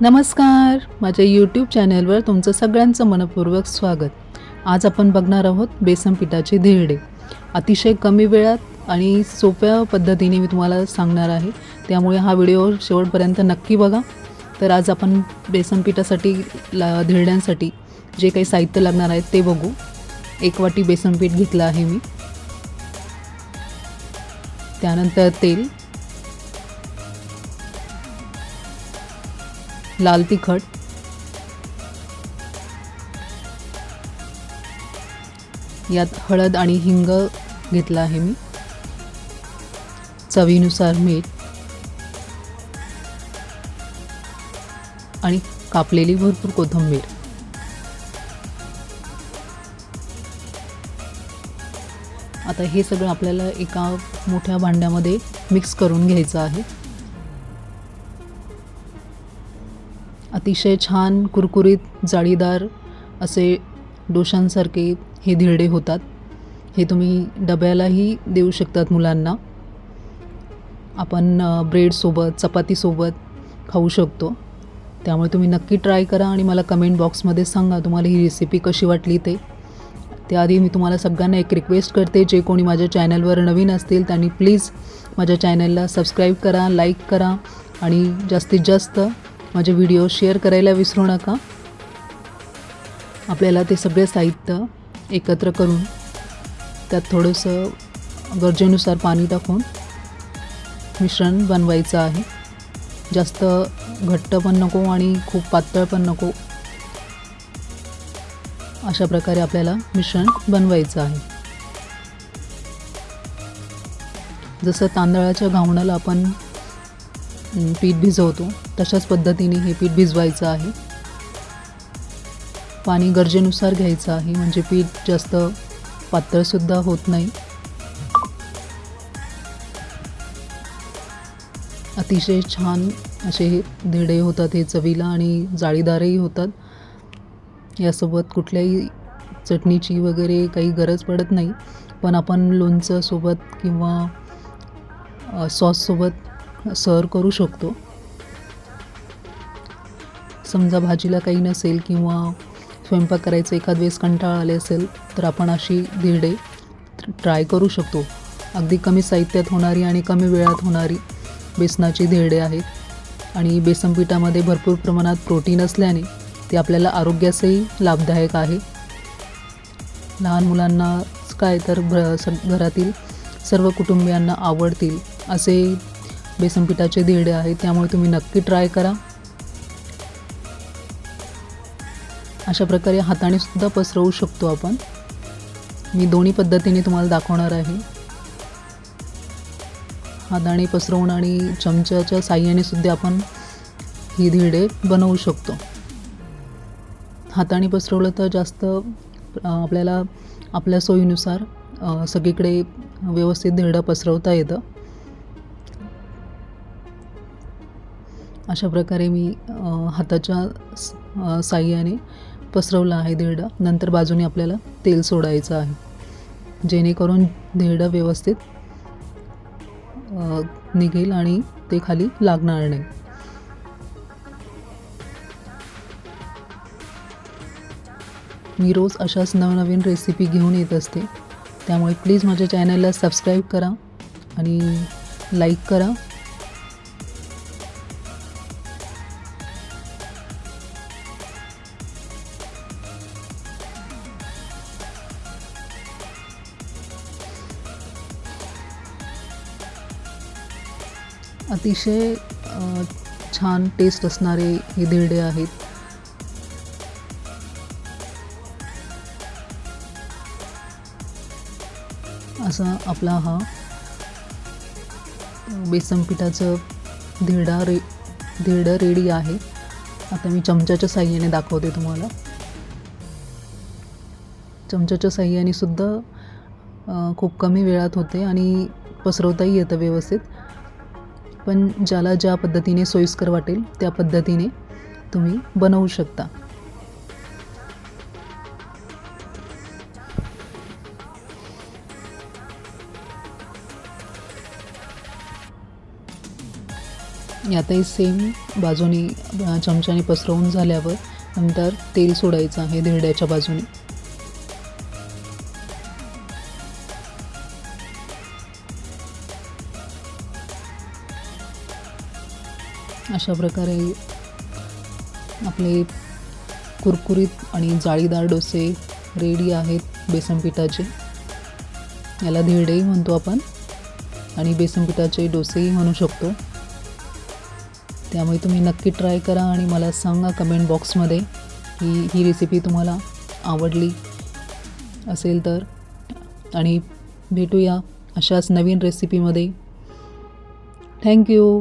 नमस्कार, माझ्या यूट्यूब चॅनलवर तुमचं सगळ्यांचं मनपूर्वक स्वागत. आज आपण बघणार आहोत बेसन पिठाचे धिरडे. अतिशय कमी वेळात आणि सोप्या पद्धतीने मी तुम्हाला सांगणार आहे, त्यामुळे हा व्हिडिओ शेवटपर्यंत नक्की बघा. तर आज आपण बेसन पिठासाठी धिरड्यांसाठी जे काही साहित्य लागणार आहे ते बघू. 1 वाटी बेसन पीठ घेतलं आहे मी. त्यानंतर तेल, लाल तिखट, यात हळद आणि हिंग घेतला आहे मी, चवीनुसार मीठ आणि कापलेली भरपूर कोथिंबीर. आता हे सगळं आपल्याला एका मोठ्या भांड्यामध्ये मिक्स करून घ्यायचं आहे. अतिशय छान कुरकुरीत जाळीदार असे डोशांसारखे हे धिरडे होतात. हे तुम्ही डब्यालाही देऊ शकतात मुलांना. आपण ब्रेडसोबत चपातीसोबत खाऊ शकतो. त्यामुळे तुम्ही नक्की ट्राय करा आणि मला कमेंट बॉक्समध्ये सांगा तुम्हाला ही रेसिपी कशी वाटली ते. त्याआधी मी तुम्हाला सगळ्यांना एक रिक्वेस्ट करते, जे कोणी माझ्या चॅनलवर नवीन असतील त्यांनी प्लीज माझ्या चॅनलला सबस्क्राईब करा, लाईक करा आणि जास्तीत जास्त माझे व्हिडिओ शेअर करायला विसरू नका. आपल्याला ते सगळे साहित्य एकत्र करून त्यात थोडंसं गरजेनुसार पाणी टाकून मिश्रण बनवायचं आहे. जास्त घट्ट पण नको आणि खूप पातळ पण नको, अशा प्रकारे आपल्याला मिश्रण बनवायचं आहे. जसं तांदळाच्या घावणाला आपण पीठ भिजवतो तशाच पद्धतीने हे पीठ भिजवायचं आहे. पाणी गरजेनुसार घ्यायचं आहे, म्हणजे पीठ जास्त पातळसुद्धा होत नाही. अतिशय छान असे हे धिरडे होतात, हे चवीला आणि जाळीदारही होतात. यासोबत कुठल्याही चटणीची वगैरे काही गरज पडत नाही, पण आपण लोणचं सोबत किंवा सॉससोबत सर्व करू शकतो. समजा भाजीला काही नसेल किंवा स्वयंपाक करायचं एखाद वेळेस कंटाळा आले असेल तर आपण अशी धिरडे ट्राय करू शकतो. अगदी कमी साहित्यात होणारी आणि कमी वेळात होणारी बेसनाची धिरडे आहेत आणि बेसन पिठामध्ये भरपूर प्रमाणात प्रोटीन असल्याने ते आपल्याला आरोग्यासही लाभदायक आहे. लहान मुलांना काय तर घरातील सर्व कुटुंबियांना आवडतील असे बेसन पिठाचे धिरडे आहेत, त्यामुळे तुम्ही नक्की ट्राय करा. अशा प्रकारे हाताने सुद्धा पसरवू शकतो आपण. मी दोन्ही पद्धतीने तुम्हाला दाखवणार आहे. हाताने पसरवून आणि चमच्याच्या साहाय्याने सुद्धा आपण ही धिरडे बनवू शकतो. हाताने पसरवलं तर जास्त आपल्याला आपल्या सोयीनुसार सगळीकडे व्यवस्थित धिरडं पसरवता येतं. अशा प्रकारे मी हाताच्या साहाय्याने पसरवलं आहे धिरडं. नंतर बाजूने आपल्याला तेल सोडायचं आहे, जेणेकरून धिरडं व्यवस्थित निघेल आणि ते खाली लागणार नाही. मी रोज अशाच नवनवीन रेसिपी घेऊन येत असते, त्यामुळे प्लीज माझ्या चॅनलला सबस्क्राईब करा आणि लाईक करा. अतिशय छान टेस्ट असणारे हे धिरडे आहेत. असा आपला हा बेसन पिठाचं धिरडं रेडी आहे. आता मी चमच्याच्या साहाय्याने दाखवते तुम्हाला. चमच्याच्या साहाय्याने सुद्धा खूप कमी वेळात होते आणि पसरवताही येतं व्यवस्थित. पण ज्याला ज्या पद्धतीने सोयीस्कर वाटेल त्या पद्धतीने तुम्ही बनवू शकता. यातही सेम बाजूनी चमच्याने पसरवून झाल्यावर नंतर तेल सोडायचं आहे धिरड्याच्या बाजूने. अशा प्रकारे आपले कुरकुरीत आणि जाळीदार डोसे रेडी आहेत बेसन पिठाचे. याला धिरडेही म्हणतो आपण आणि बेसन पिठाचे डोसेही म्हणू शकतो. त्यामुळे तुम्ही नक्की ट्राय करा आणि मला सांगा कमेंट बॉक्समध्ये की ही रेसिपी तुम्हाला आवडली असेल तर. आणि भेटूया अशाच नवीन रेसिपीमध्ये. थँक्यू.